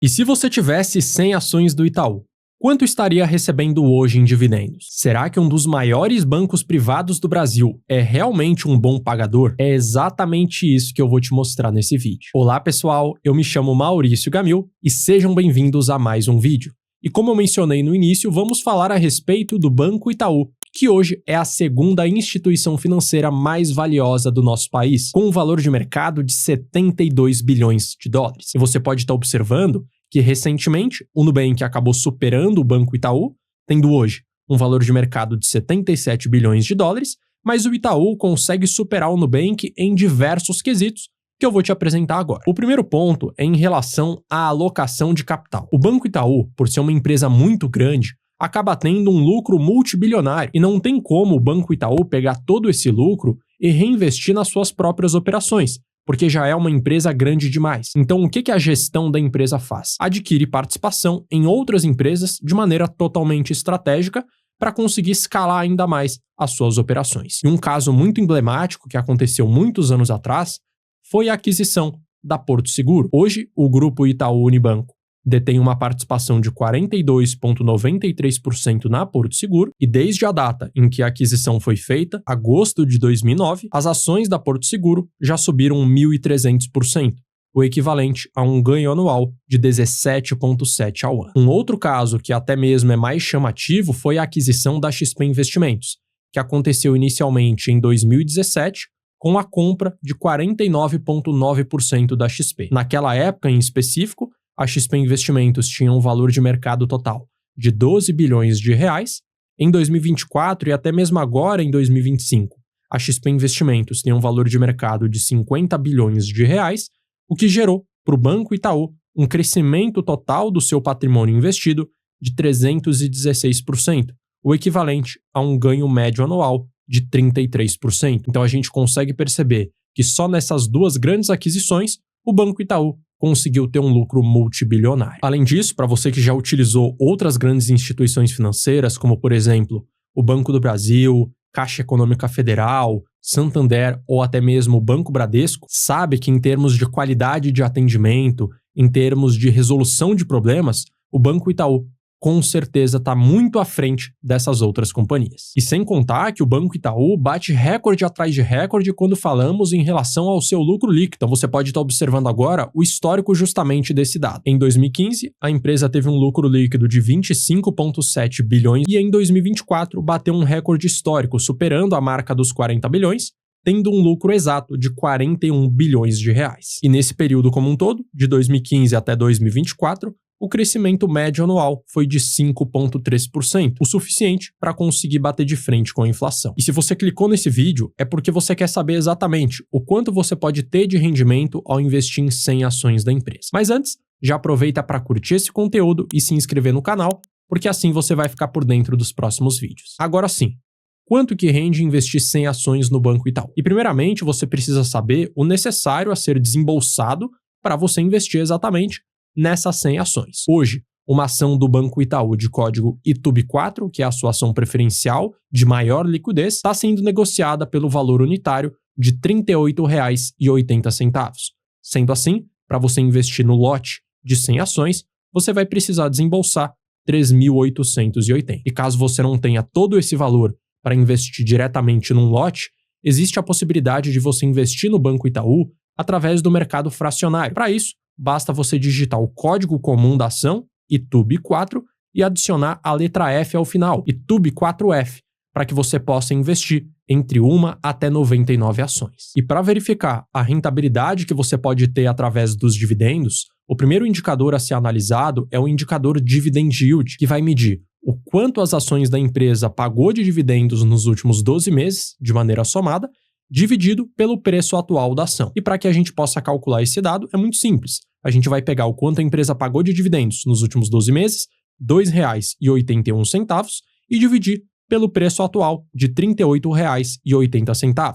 E se você tivesse 100 ações do Itaú, quanto estaria recebendo hoje em dividendos? Será que um dos maiores bancos privados do Brasil é realmente um bom pagador? É exatamente isso que eu vou te mostrar nesse vídeo. Olá pessoal, eu me chamo Maurício Gamil e sejam bem-vindos a mais um vídeo. E como eu mencionei no início, vamos falar a respeito do Banco Itaú, que hoje é a segunda instituição financeira mais valiosa do nosso país, com um valor de mercado de 72 bilhões de dólares. E você pode estar observando que recentemente o Nubank acabou superando o Banco Itaú, tendo hoje um valor de mercado de 77 bilhões de dólares, mas o Itaú consegue superar o Nubank em diversos quesitos que eu vou te apresentar agora. O primeiro ponto é em relação à alocação de capital. O Banco Itaú, por ser uma empresa muito grande, acaba tendo um lucro multibilionário e não tem como o Banco Itaú pegar todo esse lucro e reinvestir nas suas próprias operações, porque já é uma empresa grande demais. Então, o que a gestão da empresa faz? Adquire participação em outras empresas de maneira totalmente estratégica para conseguir escalar ainda mais as suas operações. E um caso muito emblemático que aconteceu muitos anos atrás foi a aquisição da Porto Seguro. Hoje, o grupo Itaú Unibanco detém uma participação de 42,93% na Porto Seguro e desde a data em que a aquisição foi feita, agosto de 2009, as ações da Porto Seguro já subiram 1.300%, o equivalente a um ganho anual de 17,7% ao ano. Um outro caso que até mesmo é mais chamativo foi a aquisição da XP Investimentos, que aconteceu inicialmente em 2017, com a compra de 49,9% da XP. Naquela época, em específico, a XP Investimentos tinha um valor de mercado total de 12 bilhões de reais. Em 2024 e até mesmo agora em 2025, a XP Investimentos tem um valor de mercado de 50 bilhões de reais, o que gerou para o Banco Itaú um crescimento total do seu patrimônio investido de 316%, o equivalente a um ganho médio anual de 33%. Então a gente consegue perceber que só nessas duas grandes aquisições, o Banco Itaú conseguiu ter um lucro multibilionário. Além disso, para você que já utilizou outras grandes instituições financeiras, como por exemplo, o Banco do Brasil, Caixa Econômica Federal, Santander ou até mesmo o Banco Bradesco, sabe que em termos de qualidade de atendimento, em termos de resolução de problemas, o Banco Itaú com certeza está muito à frente dessas outras companhias. E sem contar que o Banco Itaú bate recorde atrás de recorde quando falamos em relação ao seu lucro líquido. Então você pode estar observando agora o histórico justamente desse dado. Em 2015, a empresa teve um lucro líquido de 25,7 bilhões e em 2024 bateu um recorde histórico, superando a marca dos 40 bilhões, tendo um lucro exato de 41 bilhões de reais. E nesse período como um todo, de 2015 até 2024, o crescimento médio anual foi de 5,3%, o suficiente para conseguir bater de frente com a inflação. E se você clicou nesse vídeo, é porque você quer saber exatamente o quanto você pode ter de rendimento ao investir em 100 ações da empresa. Mas antes, já aproveita para curtir esse conteúdo e se inscrever no canal, porque assim você vai ficar por dentro dos próximos vídeos. Agora sim, quanto que rende investir 100 ações no Banco Itaú? E primeiramente, você precisa saber o necessário a ser desembolsado para você investir exatamente nessas 100 ações. Hoje, uma ação do Banco Itaú de código ITUB4, que é a sua ação preferencial de maior liquidez, está sendo negociada pelo valor unitário de R$ 38,80. Sendo assim, para você investir no lote de 100 ações, você vai precisar desembolsar R$ 3.880. E caso você não tenha todo esse valor para investir diretamente num lote, existe a possibilidade de você investir no Banco Itaú através do mercado fracionário. Para isso, basta você digitar o código comum da ação, ITUB4, e adicionar a letra F ao final, ITUB4F, para que você possa investir entre 1 até 99 ações. E para verificar a rentabilidade que você pode ter através dos dividendos, o primeiro indicador a ser analisado é o indicador Dividend Yield, que vai medir o quanto as ações da empresa pagou de dividendos nos últimos 12 meses, de maneira somada, dividido pelo preço atual da ação. E para que a gente possa calcular esse dado, é muito simples. A gente vai pegar o quanto a empresa pagou de dividendos nos últimos 12 meses, R$ 2,81, e dividir pelo preço atual de R$ 38,80,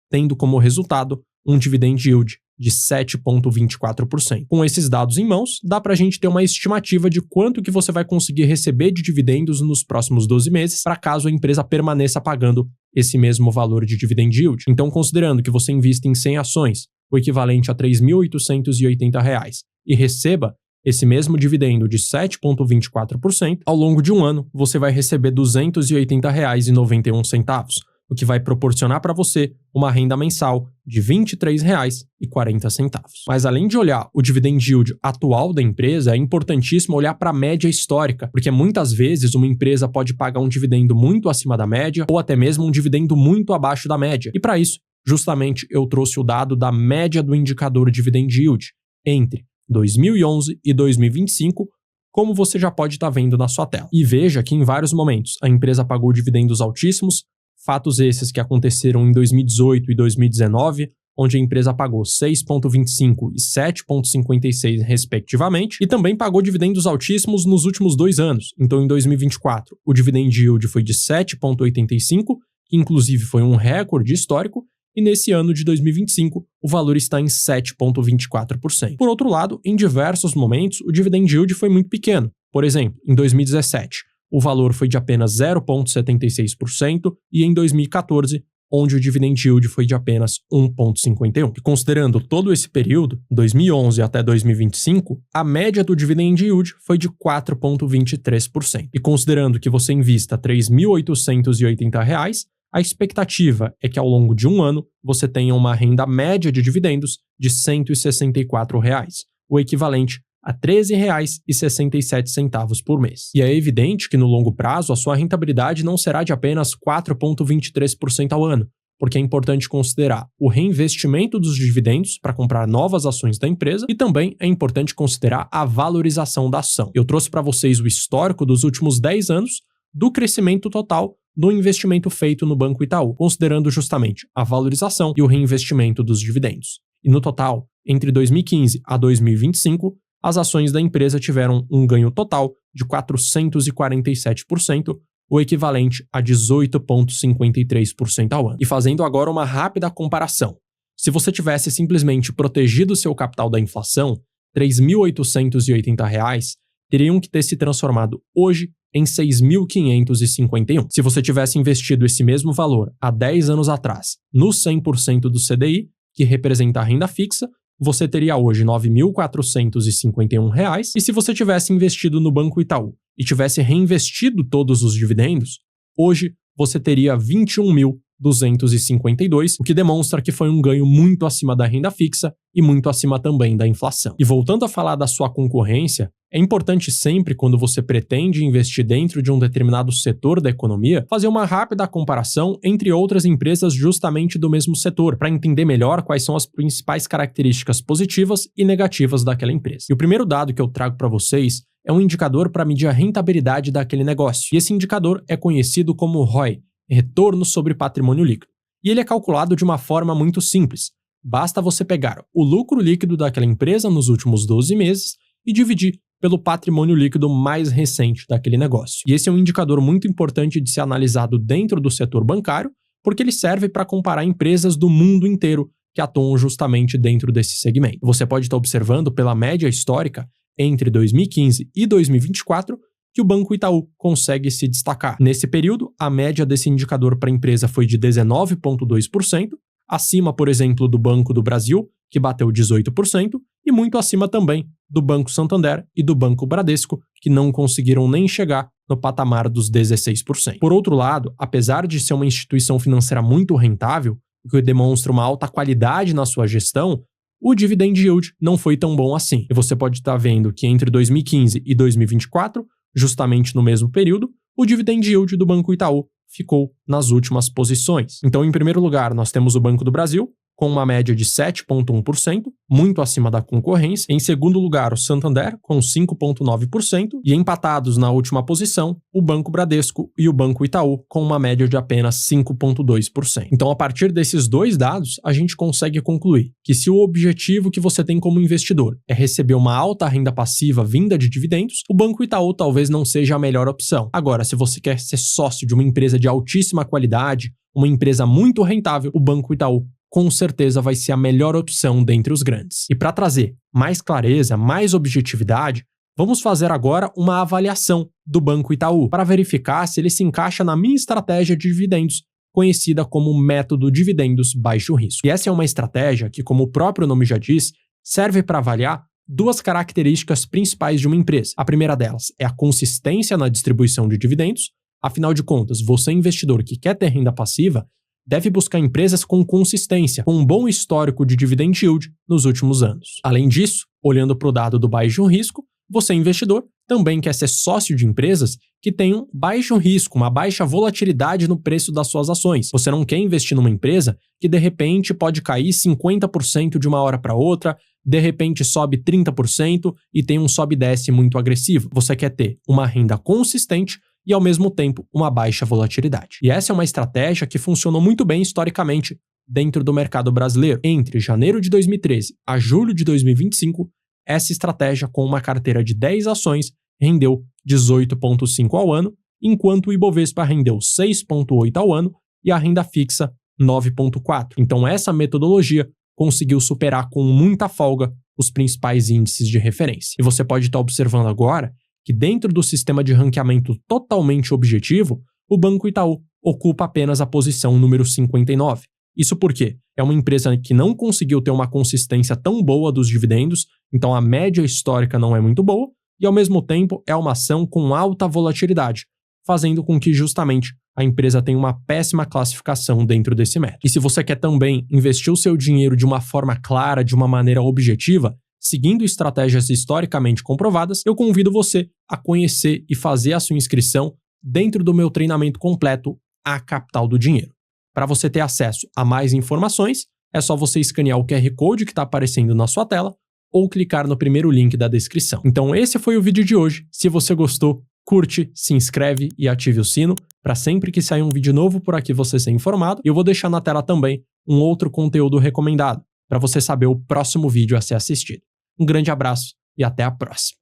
tendo como resultado um dividend yield de 7,24%. Com esses dados em mãos, dá para a gente ter uma estimativa de quanto que você vai conseguir receber de dividendos nos próximos 12 meses, para caso a empresa permaneça pagando esse mesmo valor de dividend yield. Então, considerando que você invista em 100 ações, o equivalente a R$ 3.880, e receba esse mesmo dividendo de 7,24%, ao longo de um ano você vai receber R$ 280,91, o que vai proporcionar para você uma renda mensal de R$ 23,40. Mas além de olhar o dividend yield atual da empresa, é importantíssimo olhar para a média histórica, porque muitas vezes uma empresa pode pagar um dividendo muito acima da média ou até mesmo um dividendo muito abaixo da média. E para isso, justamente eu trouxe o dado da média do indicador dividend yield entre 2011 e 2025, como você já pode estar vendo na sua tela. E veja que em vários momentos a empresa pagou dividendos altíssimos, fatos esses que aconteceram em 2018 e 2019, onde a empresa pagou 6,25 e 7,56 respectivamente, e também pagou dividendos altíssimos nos últimos 2 anos. Então em 2024 o dividend yield foi de 7,85, que inclusive foi um recorde histórico, e nesse ano de 2025 o valor está em 7,24%. Por outro lado, em diversos momentos o dividend yield foi muito pequeno. Por exemplo, em 2017 o valor foi de apenas 0,76% e em 2014, onde o dividend yield foi de apenas 1,51%. E considerando todo esse período, 2011 até 2025, a média do dividend yield foi de 4,23%. E considerando que você invista R$ 3.880, a expectativa é que ao longo de um ano você tenha uma renda média de dividendos de R$ 164, o equivalente a R$ 13,67 por mês. E é evidente que no longo prazo a sua rentabilidade não será de apenas 4,23% ao ano, porque é importante considerar o reinvestimento dos dividendos para comprar novas ações da empresa e também é importante considerar a valorização da ação. Eu trouxe para vocês o histórico dos últimos 10 anos do crescimento total do investimento feito no Banco Itaú, considerando justamente a valorização e o reinvestimento dos dividendos. E no total, entre 2015 a 2025, as ações da empresa tiveram um ganho total de 447%, o equivalente a 18,53% ao ano. E fazendo agora uma rápida comparação, se você tivesse simplesmente protegido seu capital da inflação, R$ 3.880 teriam que ter se transformado hoje em 6.551. Se você tivesse investido esse mesmo valor há 10 anos atrás no 100% do CDI, que representa a renda fixa, você teria hoje R$ 9.451. E se você tivesse investido no Banco Itaú e tivesse reinvestido todos os dividendos, hoje você teria R$ 21.252, o que demonstra que foi um ganho muito acima da renda fixa e muito acima também da inflação. E voltando a falar da sua concorrência, é importante sempre, quando você pretende investir dentro de um determinado setor da economia, fazer uma rápida comparação entre outras empresas justamente do mesmo setor, para entender melhor quais são as principais características positivas e negativas daquela empresa. E o primeiro dado que eu trago para vocês é um indicador para medir a rentabilidade daquele negócio. E esse indicador é conhecido como ROI, Retorno sobre Patrimônio Líquido. E ele é calculado de uma forma muito simples. Basta você pegar o lucro líquido daquela empresa nos últimos 12 meses e dividir pelo patrimônio líquido mais recente daquele negócio. E esse é um indicador muito importante de ser analisado dentro do setor bancário, porque ele serve para comparar empresas do mundo inteiro que atuam justamente dentro desse segmento. Você pode estar observando pela média histórica entre 2015 e 2024 que o Banco Itaú consegue se destacar. Nesse período, a média desse indicador para a empresa foi de 19,2%, acima, por exemplo, do Banco do Brasil, que bateu 18%, e muito acima também do Banco Santander e do Banco Bradesco, que não conseguiram nem chegar no patamar dos 16%. Por outro lado, apesar de ser uma instituição financeira muito rentável, o que demonstra uma alta qualidade na sua gestão, o dividend yield não foi tão bom assim. E você pode estar vendo que entre 2015 e 2024, justamente no mesmo período, o dividend yield do Banco Itaú ficou nas últimas posições. Então, em primeiro lugar, nós temos o Banco do Brasil, com uma média de 7,1%, muito acima da concorrência. Em segundo lugar, o Santander, com 5,9%. E empatados na última posição, o Banco Bradesco e o Banco Itaú, com uma média de apenas 5,2%. Então, a partir desses dois dados, a gente consegue concluir que se o objetivo que você tem como investidor é receber uma alta renda passiva vinda de dividendos, o Banco Itaú talvez não seja a melhor opção. Agora, se você quer ser sócio de uma empresa de altíssima qualidade, uma empresa muito rentável, o Banco Itaú com certeza vai ser a melhor opção dentre os grandes. E para trazer mais clareza, mais objetividade, vamos fazer agora uma avaliação do Banco Itaú para verificar se ele se encaixa na minha estratégia de dividendos, conhecida como método dividendos baixo risco. E essa é uma estratégia que, como o próprio nome já diz, serve para avaliar duas características principais de uma empresa. A primeira delas é a consistência na distribuição de dividendos. Afinal de contas, você investidor que quer ter renda passiva deve buscar empresas com consistência, com um bom histórico de dividend yield nos últimos anos. Além disso, olhando para o dado do baixo risco, você investidor também quer ser sócio de empresas que tenham baixo risco, uma baixa volatilidade no preço das suas ações. Você não quer investir numa empresa que de repente pode cair 50% de uma hora para outra, de repente sobe 30% e tem um sobe e desce muito agressivo. Você quer ter uma renda consistente e, ao mesmo tempo, uma baixa volatilidade. E essa é uma estratégia que funcionou muito bem historicamente dentro do mercado brasileiro. Entre janeiro de 2013 a julho de 2025, essa estratégia com uma carteira de 10 ações rendeu 18,5 ao ano, enquanto o Ibovespa rendeu 6,8 ao ano e a renda fixa 9,4. Então essa metodologia conseguiu superar com muita folga os principais índices de referência. E você pode estar observando agora que dentro do sistema de ranqueamento totalmente objetivo, o Banco Itaú ocupa apenas a posição número 59. Isso porque é uma empresa que não conseguiu ter uma consistência tão boa dos dividendos, então a média histórica não é muito boa, e ao mesmo tempo é uma ação com alta volatilidade, fazendo com que justamente a empresa tenha uma péssima classificação dentro desse método. E se você quer também investir o seu dinheiro de uma forma clara, de uma maneira objetiva, seguindo estratégias historicamente comprovadas, eu convido você a conhecer e fazer a sua inscrição dentro do meu treinamento completo, A Capital do Dinheiro. Para você ter acesso a mais informações, é só você escanear o QR Code que está aparecendo na sua tela ou clicar no primeiro link da descrição. Então esse foi o vídeo de hoje. Se você gostou, curte, se inscreve e ative o sino para sempre que sair um vídeo novo por aqui você ser informado. E eu vou deixar na tela também um outro conteúdo recomendado para você saber o próximo vídeo a ser assistido. Um grande abraço e até a próxima.